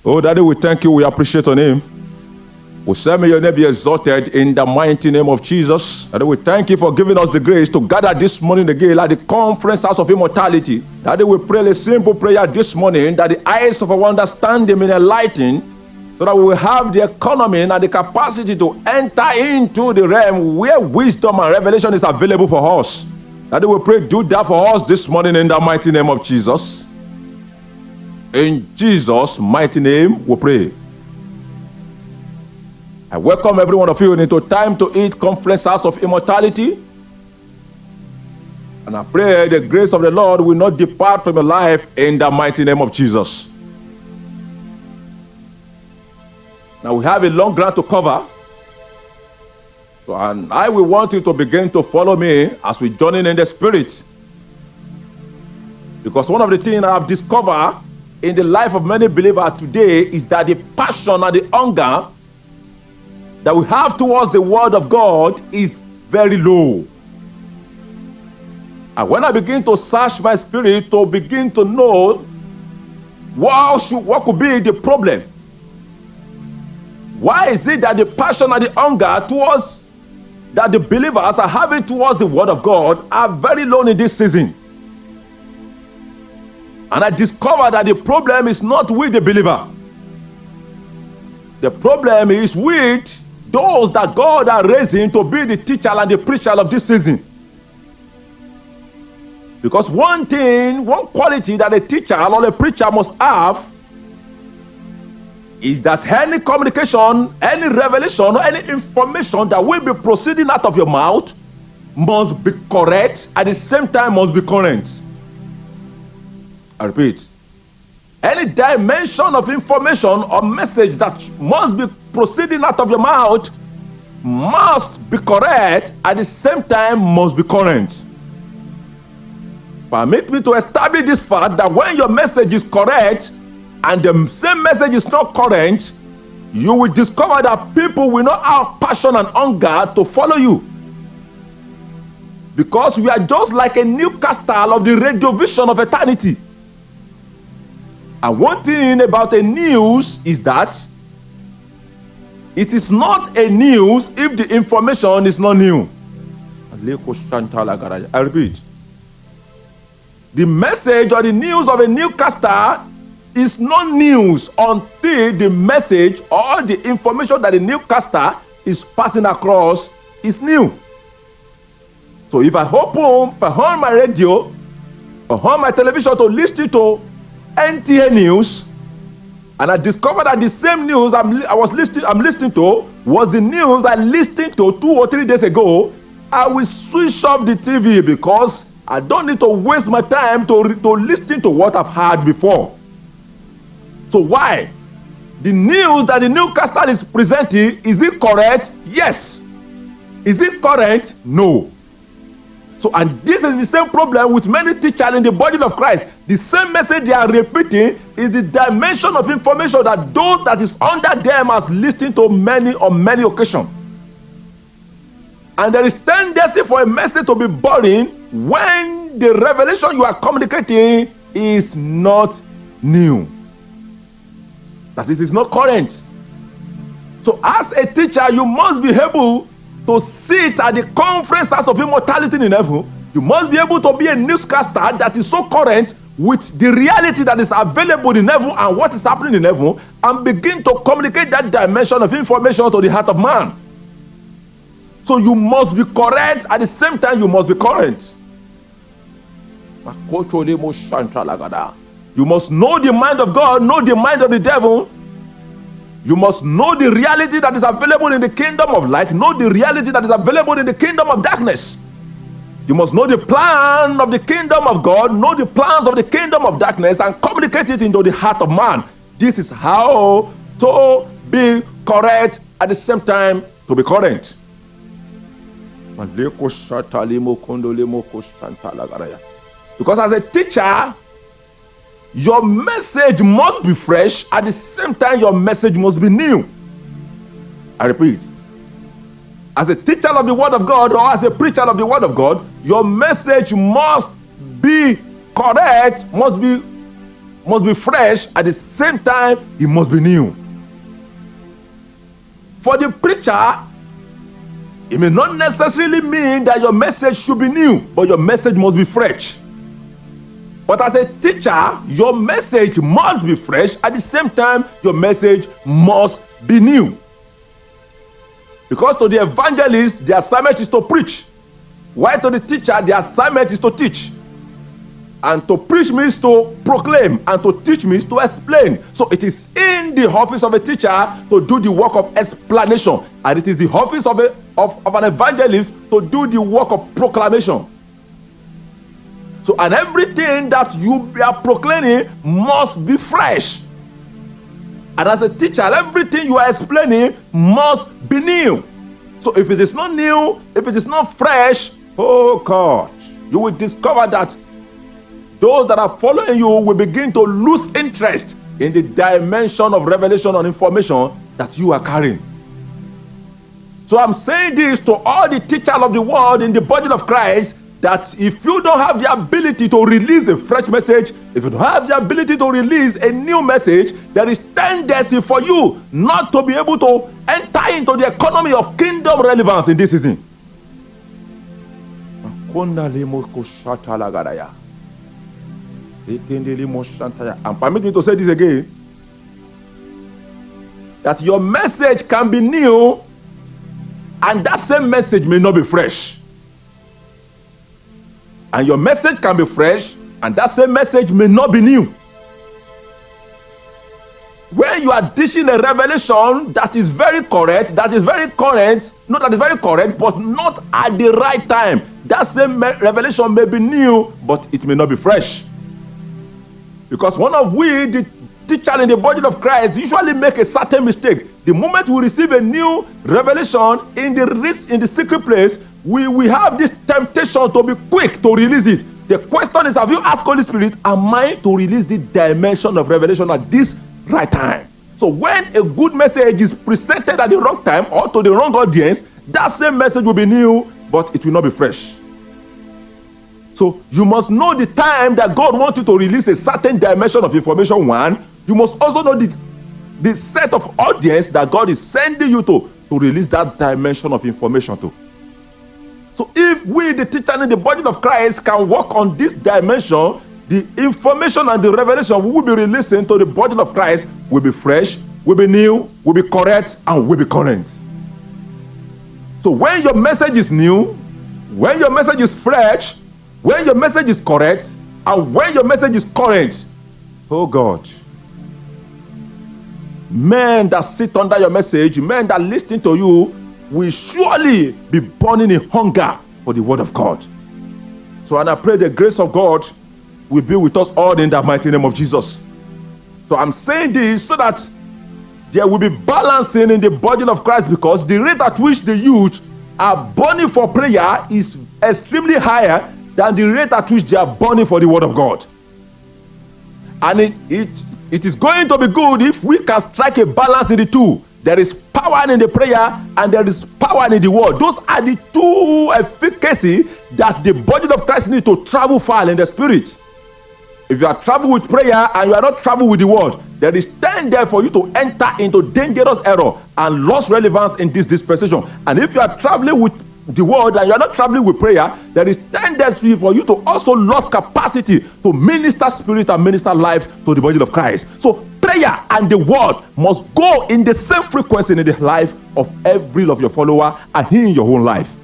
Oh, Daddy, we thank you. We appreciate your name. We say, may your name be exalted in the mighty name of Jesus. Daddy, we thank you for giving us the grace to gather this morning again at the conference house of immortality. Daddy, we pray a simple prayer this morning that the eyes of our understanding may enlighten, so that we will have the economy and the capacity to enter into the realm where wisdom and revelation is available for us. Daddy, we pray, do that for us this morning in the mighty name of Jesus. In Jesus' mighty name, we pray. I welcome every one of you into Time to Eat Conference House of Immortality. And I pray the grace of the Lord will not depart from your life in the mighty name of Jesus. Now we have a long ground to cover. And I will want you to begin to follow me as we journey in the Spirit. Because one of the things I have discovered in the life of many believers today is that the passion and the hunger that we have towards the Word of God is very low. And when I begin to search my spirit to begin to know what could be the problem, why is it that the passion and the hunger towards that the believers are having towards the Word of God are very low in this season? And I discovered that the problem is not with the believer. The problem is with those that God are raising to be the teacher and the preacher of this season. Because one quality that a teacher or a preacher must have is that any communication, any revelation, or any information that will be proceeding out of your mouth must be correct, at the same time must be current. I repeat, any dimension of information or message that must be proceeding out of your mouth must be correct, at the same time must be current. Permit me to establish this fact that when your message is correct and the same message is not current, you will discover that people will not have passion and hunger to follow you. Because we are just like a newscaster of the radio vision of eternity. And one thing about a news is that it is not a news if the information is not new. I repeat. The message or the news of a newscaster is not news until the message or the information that the newscaster is passing across is new. So if I on my radio or on my television to listen to NTA News, and I discovered that the same news I'm listening to was the news I listened to 2 or 3 days ago, I will switch off the TV because I don't need to waste my time to listen to what I've heard before. So why? The news that the newscaster is presenting, is it correct? Yes. Is it current? No. So, and this is the same problem with many teachers in the body of Christ. The same message they are repeating is the dimension of information that those that is under them has listened to on many occasions. And there is tendency for a message to be boring when the revelation you are communicating is not new. That is, it's not current. So as a teacher, you must be able to sit at the conference house of immortality in heaven. You must be able to be a newscaster that is so current with the reality that is available in heaven and what is happening in heaven, and begin to communicate that dimension of information to the heart of man. So you must be correct, at the same time you must be current. You must know the mind of God, know the mind of the devil. You must know the reality that is available in the kingdom of light, know the reality that is available in the kingdom of darkness. You must know the plan of the kingdom of God, know the plans of the kingdom of darkness, and communicate it into the heart of man. This is how to be correct, at the same time to be current. Because as a teacher, your message must be fresh, at the same time your message must be new. I repeat, as a teacher of the Word of God or as a preacher of the Word of God, your message must be correct, must be must be fresh. At the same time, it must be new. For the preacher, it may not necessarily mean that your message should be new, but your message must be fresh. But as a teacher, your message must be fresh. At the same time, your message must be new. Because to the evangelist, the assignment is to preach. While to the teacher, the assignment is to teach. And to preach means to proclaim, and to teach means to explain. So it is in the office of a teacher to do the work of explanation, and it is the office of an evangelist to do the work of proclamation. So, and everything that you are proclaiming must be fresh. And as a teacher, everything you are explaining must be new. So if it is not new, if it is not fresh, oh God, you will discover that those that are following you will begin to lose interest in the dimension of revelation and information that you are carrying. So I'm saying this to all the teachers of the world in the body of Christ, that if you don't have the ability to release a fresh message, if you don't have the ability to release a new message, there is tendency for you not to be able to enter into the economy of kingdom relevance in this season. And permit me to say this again, that your message can be new and that same message may not be fresh. And your message can be fresh and that same message may not be new. When you are teaching a revelation that is very correct, that is very current, not that is very correct, but not at the right time, that same revelation may be new, but it may not be fresh. Because one of we, the teacher in the body of Christ, usually make a certain mistake. The moment we receive a new revelation in the secret place, we have this temptation to be quick to release it. The question is, have you asked Holy Spirit, am I to release the dimension of revelation at this right time? So when a good message is presented at the wrong time or to the wrong audience, that same message will be new, but it will not be fresh. So you must know the time that God wants you to release a certain dimension of information. One, you must also know the set of audience that God is sending you to release that dimension of information to. So if we, the teacher in the body of Christ, can work on this dimension, the information and the revelation we will be releasing to the body of Christ will be fresh, will be new, will be correct, and will be current. So when your message is new, when your message is fresh, when your message is correct, and when your message is current, oh God, men that sit under your message, men that listen to you, will surely be burning in hunger for the word of God. So, and I pray the grace of God will be with us all in the mighty name of Jesus. So I'm saying this so that there will be balancing in the body of Christ, because the rate at which the youth are burning for prayer is extremely higher than the rate at which they are burning for the word of God. And it is going to be good if we can strike a balance in the two. There is power in the prayer and there is power in the word. Those are the two efficacy that the body of Christ needs to travel far in the spirit. If you are traveling with prayer and you are not traveling with the word, there is time there for you to enter into dangerous error and lost relevance in this dispensation. And if you are traveling with the word and you are not traveling with prayer, there is tendency for you to also lose capacity to minister spirit and minister life to the body of Christ. So prayer and the word must go in the same frequency in the life of every of your follower and in your own life.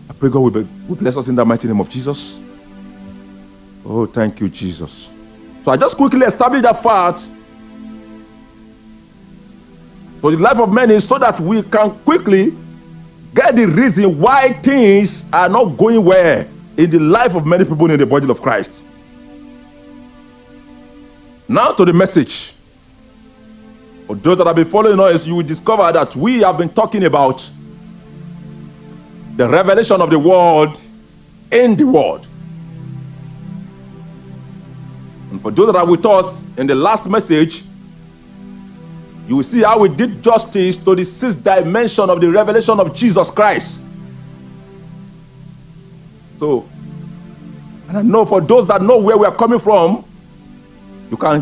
I pray God will bless us in the mighty name of Jesus. Oh, thank you, Jesus. So I just quickly established that fact for the life of many, so that we can quickly get the reason why things are not going well in the life of many people in the body of Christ. Now to the message. For those that have been following us, you will discover that we have been talking about the revelation of the word in the word. And for those that are with us in the last message, you will see how we did justice to the sixth dimension of the revelation of Jesus Christ. So, And I know for those that know where we are coming from, you can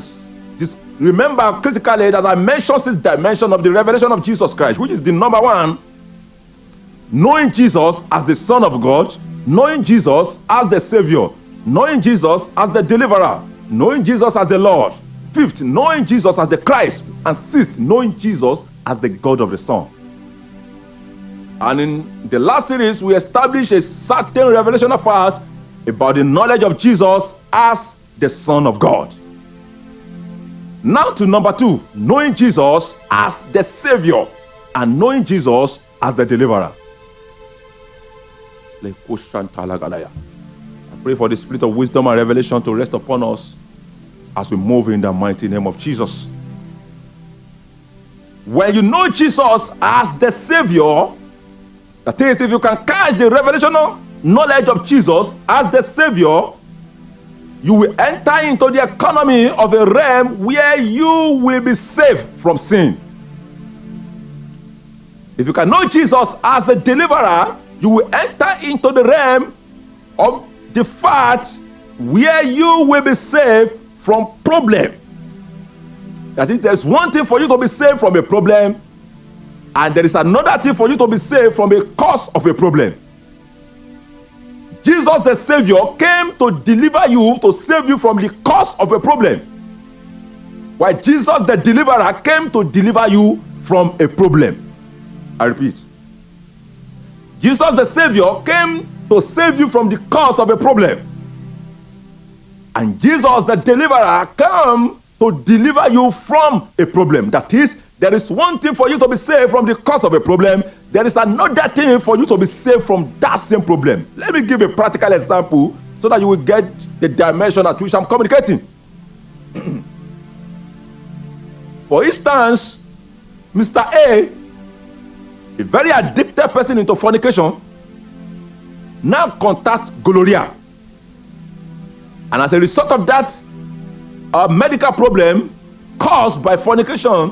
just remember critically that I mentioned this dimension of the revelation of Jesus Christ, which is the number one, knowing Jesus as the Son of God, knowing Jesus as the Savior, knowing Jesus as the Deliverer, knowing Jesus as the Lord. Fifth, knowing Jesus as the Christ. And sixth, knowing Jesus as the God of the Son. And in the last series, we established a certain revelation of fact about the knowledge of Jesus as the Son of God. Now to number two, knowing Jesus as the Savior and knowing Jesus as the Deliverer. I pray for the spirit of wisdom and revelation to rest upon us as we move in the mighty name of Jesus. When you know Jesus as the Savior, that is, if you can catch the revelational knowledge of Jesus as the Savior, you will enter into the economy of a realm where you will be safe from sin. If you can know Jesus as the Deliverer, you will enter into the realm of the fact where you will be saved from problem. That is, there's one thing for you to be saved from a problem, and there is another thing for you to be saved from a cause of a problem. Jesus the Savior came to deliver you, to save you from the cause of a problem, while Jesus the Deliverer came to deliver you from a problem. I repeat. Jesus the Savior came to save you from the cause of a problem, and Jesus the Deliverer came to deliver you from a problem. That is, there is one thing for you to be saved from the cause of a problem. There is another thing for you to be saved from that same problem. Let me give a practical example so that you will get the dimension at which I'm communicating. For instance, Mr. A, a very addicted person into fornication, now contacts gonorrhea. And as a result of that, a medical problem caused by fornication,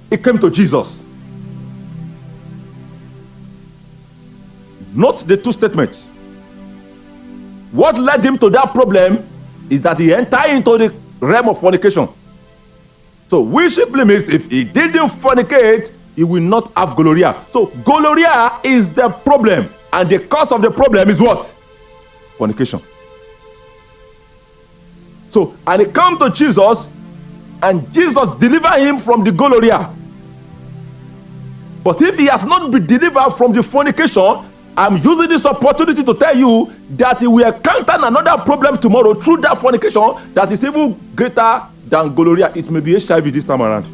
he came to Jesus. Note the two statements. What led him to that problem is that he entered into the realm of fornication. So, which simply means if he didn't fornicate, he will not have gonorrhea. So, gonorrhea is the problem, and the cause of the problem is what? Fornication. So, and he came to Jesus, and Jesus delivered him from the gonorrhea. But if he has not been delivered from the fornication, I'm using this opportunity to tell you that he will encounter another problem tomorrow through that fornication that is even greater than gonorrhea. It may be HIV this time around.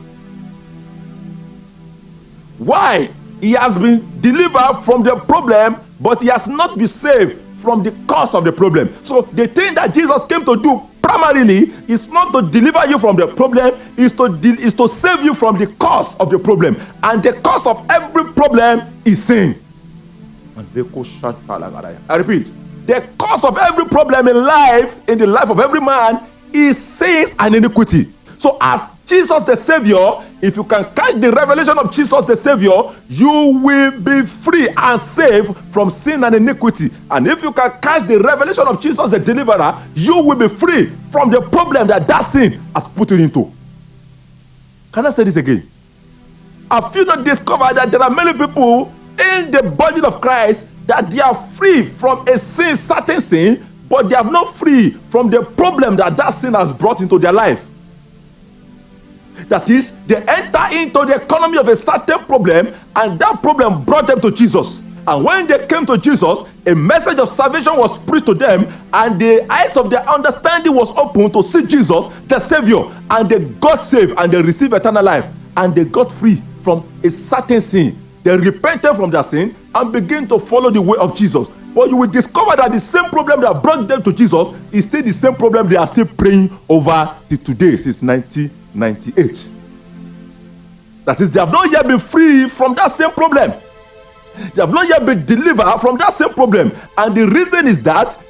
Why? He has been delivered from the problem, but he has not been saved from the cause of the problem. So the thing that Jesus came to do primarily is not to deliver you from the problem, is to save you from the cause of the problem. And the cause of every problem is sin. I repeat, the cause of every problem in life, in the life of every man, is sin and iniquity. So as Jesus the Savior, if you can catch the revelation of Jesus the Savior, you will be free and safe from sin and iniquity. And if you can catch the revelation of Jesus the Deliverer, you will be free from the problem that sin has put you into. Can I say this again? Have you not discovered that there are many people in the body of Christ that they are free from a sin, certain sin, but they are not free from the problem that sin has brought into their life? That is, they enter into the economy of a certain problem, and that problem brought them to Jesus. And when they came to Jesus, a message of salvation was preached to them, and the eyes of their understanding was opened to see Jesus, the Savior, and they got saved, and they received eternal life, and they got free from a certain sin. They repented from their sin and began to follow the way of Jesus. But you will discover that the same problem that brought them to Jesus is still the same problem they are still praying over till today, since 1998. That is, they have not yet been free from that same problem. They have not yet been delivered from that same problem. And the reason is that,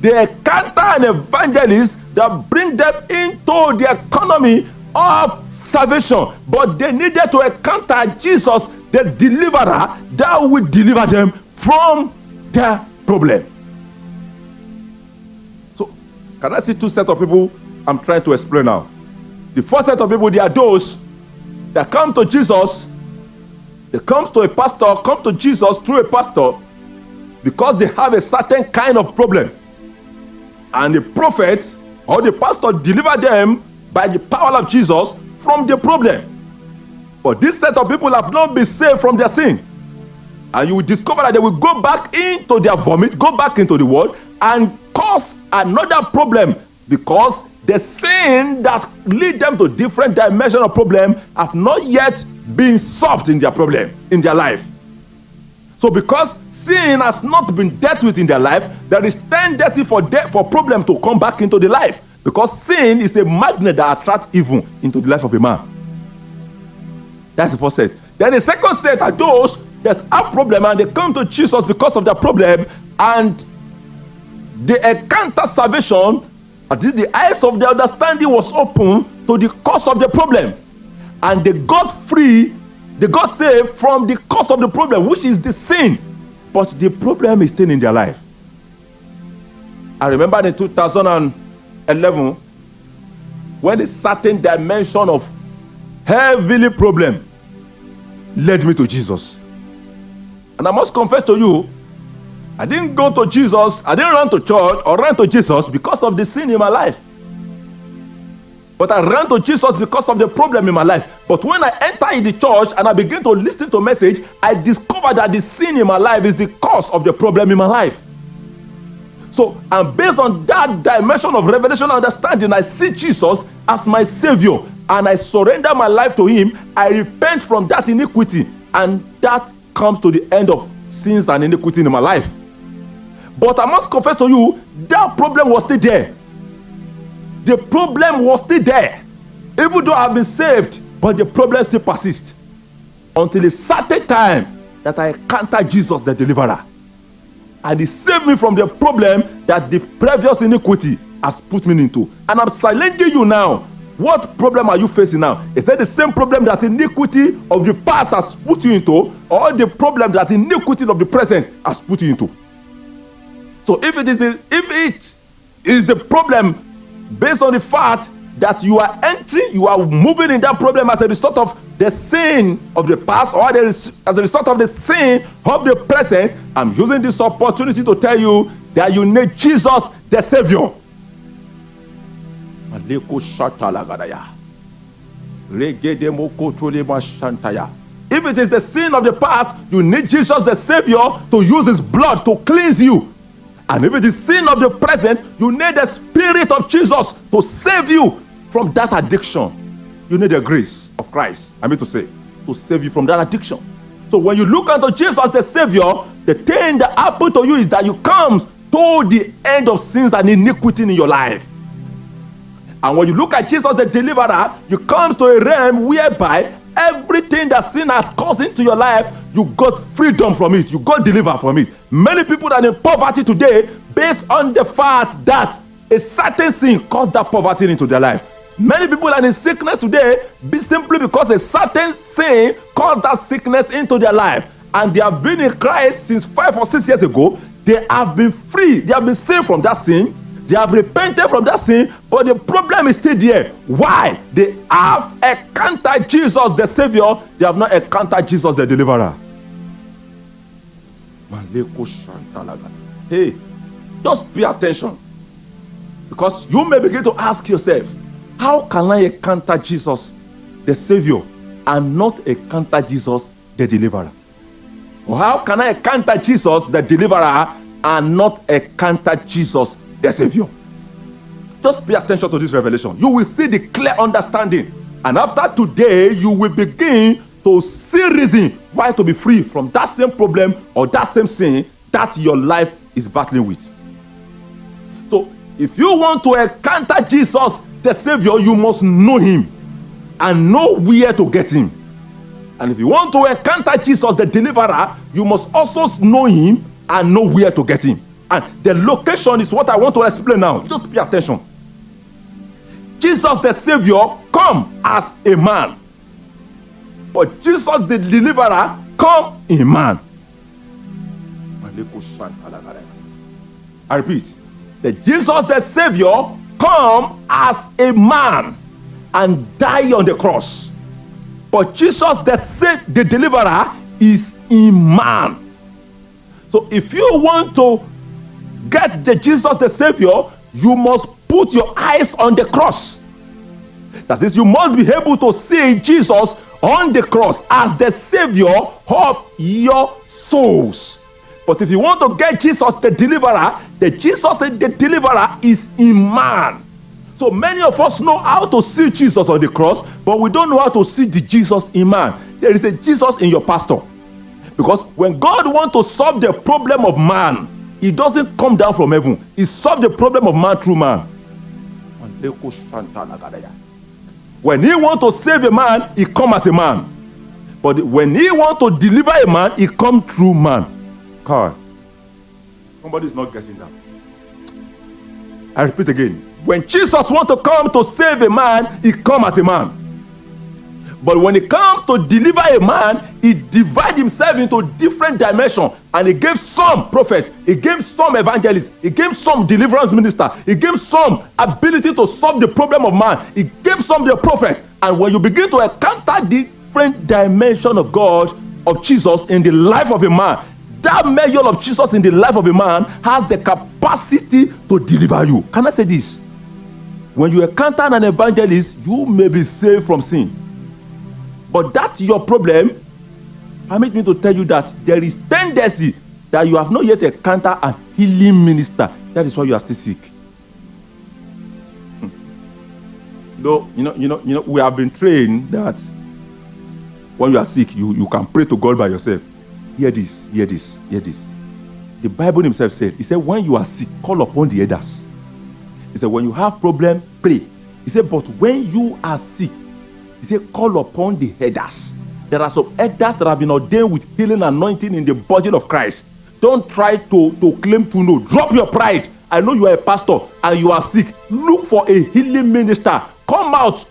they encounter an evangelist that bring them into the economy of salvation. But they needed to encounter Jesus, the Deliverer, that will deliver them from their problem. So, can I see two sets of people I'm trying to explain now? The first set of people, they are those that come to Jesus. They come to a pastor, come to Jesus through a pastor because they have a certain kind of problem. And the prophet or the pastor deliver them by the power of Jesus from the problem. But this set of people have not been saved from their sin. And you will discover that they will go back into their vomit, go back into the world, and cause another problem because the sin that lead them to different dimension of problem have not yet been solved in their problem, in their life. So because sin has not been dealt with in their life, there is tendency for problem to come back into the life. Because sin is a magnet that attracts evil into the life of a man. That's the first set. Then the second set are those that have problem and they come to Jesus because of their problem, and they encounter salvation. The eyes of their understanding was open to the cause of the problem, and they got free, they got saved from the cause of the problem, which is the sin. But the problem is still in their life. I remember in 2011 when a certain dimension of heavily problem led me to Jesus. And I must confess to you, I didn't go to Jesus, I didn't run to church or run to Jesus because of the sin in my life. But I ran to Jesus because of the problem in my life. But when I enter in the church and I begin to listen to message, I discover that the sin in my life is the cause of the problem in my life. So, and based on that dimension of revelation and understanding, I see Jesus as my Savior and I surrender my life to Him. I repent from that iniquity, and that comes to the end of sins and iniquity in my life. But I must confess to you, that problem was still there. The problem was still there. Even though I've been saved, but the problem still persists. Until a certain time that I encountered Jesus the deliverer. And He saved me from the problem that the previous iniquity has put me into. And I'm challenging you now. What problem are you facing now? Is that the same problem that iniquity of the past has put you into, or the problem that iniquity of the present has put you into? So if it is the problem based on the fact that you are moving in that problem as a result of the sin of the past, or as a result of the sin of the present, I'm using this opportunity to tell you that you need Jesus the Savior. If it is the sin of the past, you need Jesus the Savior to use His blood to cleanse you. And if it is sin of the present, you need the Spirit of Jesus to save you from that addiction. You need the grace of Christ, to save you from that addiction. So when you look unto Jesus the Savior, the thing that happened to you is that you come to the end of sins and iniquity in your life. And when you look at Jesus the deliverer, you come to a realm whereby everything that sin has caused into your life, you got freedom from it, you got delivered from it. Many people are in poverty today based on the fact that a certain sin caused that poverty into their life. Many people are in sickness today simply because a certain sin caused that sickness into their life. And they have been in Christ since 5 or 6 years ago. They have been free, they have been saved from that sin. They have repented from that sin, but the problem is still there. Why? They have encountered Jesus the Savior. They have not encountered Jesus the deliverer. Hey, just pay attention. Because you may begin to ask yourself, how can I encounter Jesus the Savior and not encounter Jesus the deliverer? Or how can I encounter Jesus the deliverer and not encounter Jesus the Savior? Just pay attention to this revelation. You will see the clear understanding. And after today, you will begin to see reason why to be free from that same problem or that same sin that your life is battling with. So, if you want to encounter Jesus the Savior, you must know Him and know where to get Him. And if you want to encounter Jesus the deliverer, you must also know Him and know where to get Him. And the location is what I want to explain now. Just pay attention. Jesus the Savior come as a man, but Jesus the deliverer come in man. I repeat, that Jesus the Savior come as a man and die on the cross. But Jesus the deliverer is in man. So if you want to get the Jesus the Savior, you must put your eyes on the cross. That is, you must be able to see Jesus on the cross as the Savior of your souls. But if you want to get Jesus the deliverer, the Jesus the deliverer is in man. So many of us know how to see Jesus on the cross, but we don't know how to see the Jesus in man. There is a Jesus in your pastor. Because when God wants to solve the problem of man, he doesn't come down from heaven. He solves the problem of man through man. When he wants to save a man, he comes as a man. But when he wants to deliver a man, he comes through man. God, somebody is not getting that. I repeat again. When Jesus wants to come to save a man, he comes as a man. But when it comes to deliver a man, he divides himself into different dimensions. And he gave some prophet, he gave some evangelist, he gave some deliverance minister, he gave some ability to solve the problem of man, he gave some the prophet. And when you begin to encounter different dimensions of God, of Jesus in the life of a man, that measure of Jesus in the life of a man has the capacity to deliver you. Can I say this? When you encounter an evangelist, you may be saved from sin. But that's your problem. Permit me to tell you that there is tendency that you have not yet encountered a healing minister. That is why you are still sick. No, we have been trained that when you are sick, you can pray to God by yourself. Hear this. The Bible himself said, he said, when you are sick, call upon the elders. He said, when you have problem, pray. He said, but when you are sick, he said, call upon the elders. There are some elders that have been ordained with healing anointing in the body of Christ. Don't try to claim to know. Drop your pride. I know you are a pastor and you are sick. Look for a healing minister. Come out.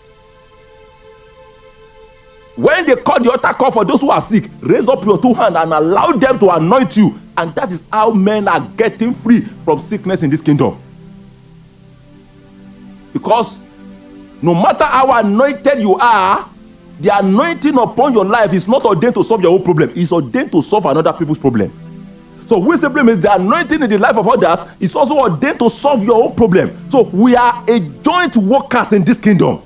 When they call the altar call for those who are sick, raise up your two hands and allow them to anoint you. And that is how men are getting free from sickness in this kingdom. Because no matter how anointed you are, the anointing upon your life is not ordained to solve your own problem. It's ordained to solve another people's problem. So which the problem is, the anointing in the life of others is also ordained to solve your own problem. So we are a joint workers in this kingdom.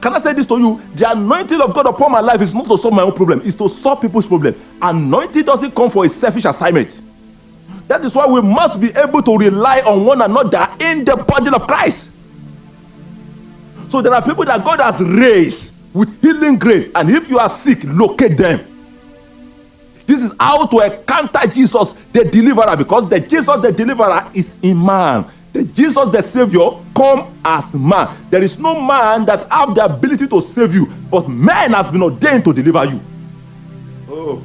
Can I say this to you? The anointing of God upon my life is not to solve my own problem. It's to solve people's problem. Anointing doesn't come for a selfish assignment. That is why we must be able to rely on one another in the body of Christ. So there are people that God has raised with healing grace. And if you are sick, locate them. This is how to encounter Jesus the deliverer, because the Jesus the deliverer is in man. The Jesus the Savior come as man. There is no man that have the ability to save you, but man has been ordained to deliver you. Oh.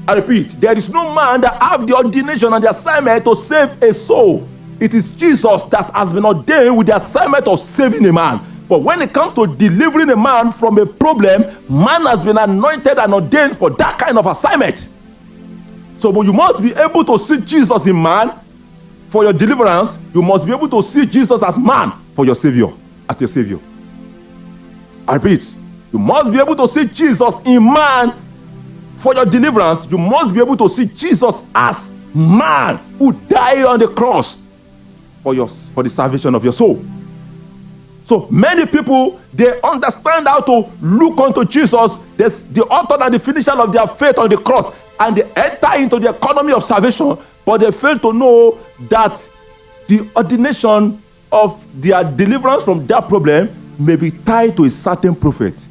I repeat, there is no man that have the ordination and the assignment to save a soul. It is Jesus that has been ordained with the assignment of saving a man. But when it comes to delivering a man from a problem, man has been anointed and ordained for that kind of assignment. So you must be able to see Jesus in man for your deliverance. You must be able to see Jesus as man for your Savior, as your Savior. I repeat, you must be able to see Jesus in man for your deliverance. You must be able to see Jesus as man who died on the cross for the salvation of your soul. So many people, they understand how to look unto Jesus, the author and the finisher of their faith on the cross, and they enter into the economy of salvation, but they fail to know that the ordination of their deliverance from that problem may be tied to a certain prophet,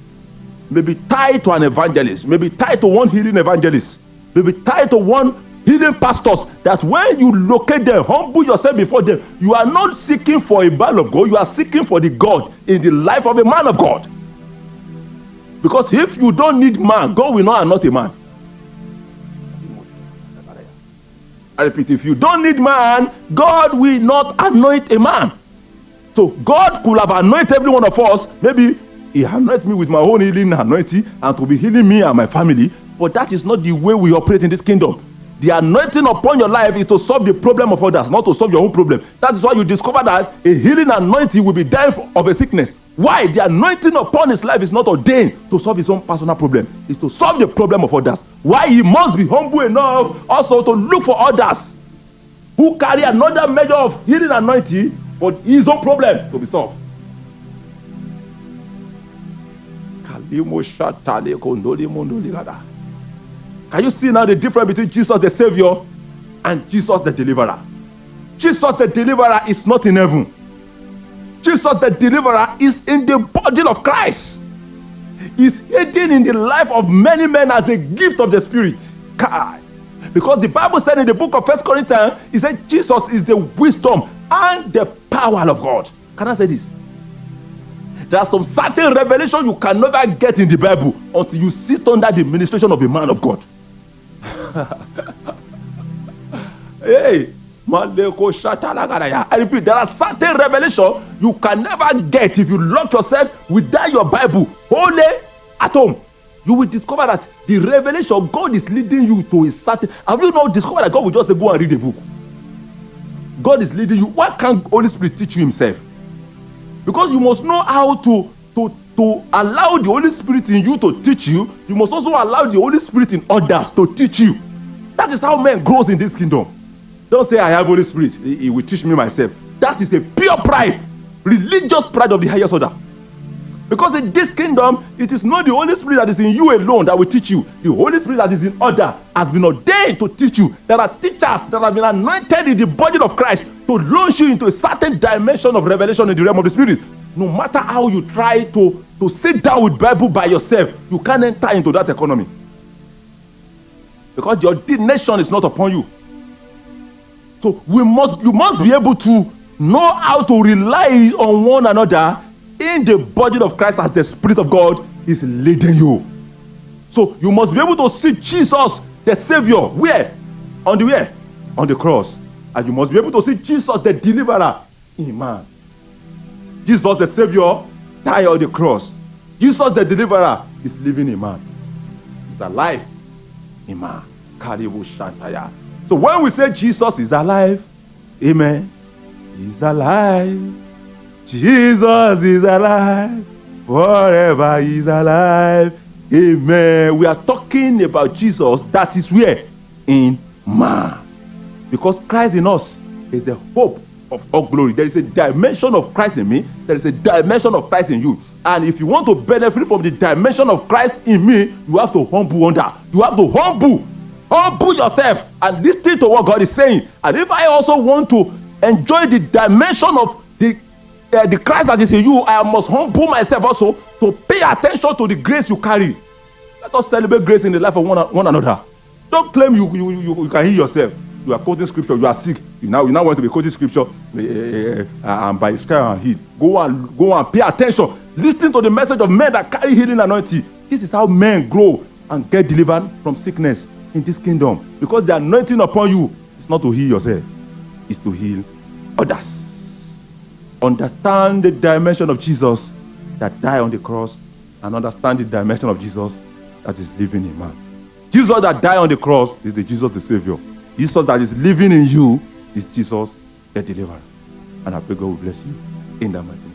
may be tied to an evangelist, may be tied to one healing evangelist, may be tied to one healing pastors, that when you locate them, humble yourself before them, you are not seeking for a man of God, you are seeking for the God in the life of a man of God. Because if you don't need man, God will not anoint a man. I repeat, if you don't need man, God will not anoint a man. So God could have anointed every one of us maybe He anointed me with my own healing anointing and to be healing me and my family. But that is not the way we operate in this kingdom. The anointing upon your life is to solve the problem of others, not to solve your own problem. That is why you discover that a healing anointing will be dying of a sickness. Why? The anointing upon his life is not ordained to solve his own personal problem. It's to solve the problem of others. Why? He must be humble enough also to look for others who carry another measure of healing anointing for his own problem to be solved. Can you see now the difference between Jesus the Savior and Jesus the Deliverer? Jesus the Deliverer is not in heaven. Jesus the Deliverer is in the body of Christ. He's hidden in the life of many men as a gift of the Spirit. Because the Bible said in the book of 1 Corinthians, it said Jesus is the wisdom and the power of God. Can I say this? There are some certain revelations you can never get in the Bible until you sit under the ministration of a man of God. Hey, I repeat, there are certain revelations you can never get if you lock yourself without your Bible only at home. You will discover that the revelation God is leading you to a certain. Have you not discovered that God will just say, go and read a book? God is leading you. Why can't Holy Spirit teach you himself? Because you must know how to allow the Holy Spirit in you to teach you. You must also allow the Holy Spirit in others to teach you. That is how man grows in this kingdom. Don't say I have Holy Spirit. He will teach me myself. That is a pure pride, religious pride of the highest order. Because in this kingdom, it is not the Holy Spirit that is in you alone that will teach you. The Holy Spirit that is in order has been ordained to teach you. There are teachers that have been anointed in the body of Christ to launch you into a certain dimension of revelation in the realm of the Spirit. No matter how you try to sit down with Bible by yourself, you can't enter into that economy. Because the ordination is not upon you. So you must be able to know how to rely on one another in the body of Christ as the Spirit of God is leading you. So you must be able to see Jesus the Savior. Where? On the where? On the cross. And you must be able to see Jesus the Deliverer in man. Jesus the Savior died on the cross. Jesus the Deliverer is living in man. He's alive in man. So when we say Jesus is alive, amen, he's alive. Jesus is alive. Forever he's alive. Amen. We are talking about Jesus that is where? In man. Because Christ in us is the hope of all glory. There is a dimension of Christ in me. There is a dimension of Christ in you. And if you want to benefit from the dimension of Christ in me, you have to humble under. You have to humble yourself and listen to what God is saying. And if I also want to enjoy the dimension of the Christ that is in you, I must humble myself also to pay attention to the grace you carry. Let us celebrate grace in the life of one another. Don't claim you can heal yourself. You are quoting scripture. You are sick. You now want to be quoting scripture and by his care and heal. Go and pay attention. Listen to the message of men that carry healing anointing. This is how men grow and get delivered from sickness in this kingdom. Because the anointing upon you is not to heal yourself. It's to heal others. Understand the dimension of Jesus that died on the cross and understand the dimension of Jesus that is living in man. Jesus that died on the cross is the Jesus the Savior. Jesus that is living in you is Jesus the Deliverer. And I pray God will bless you in that mighty name.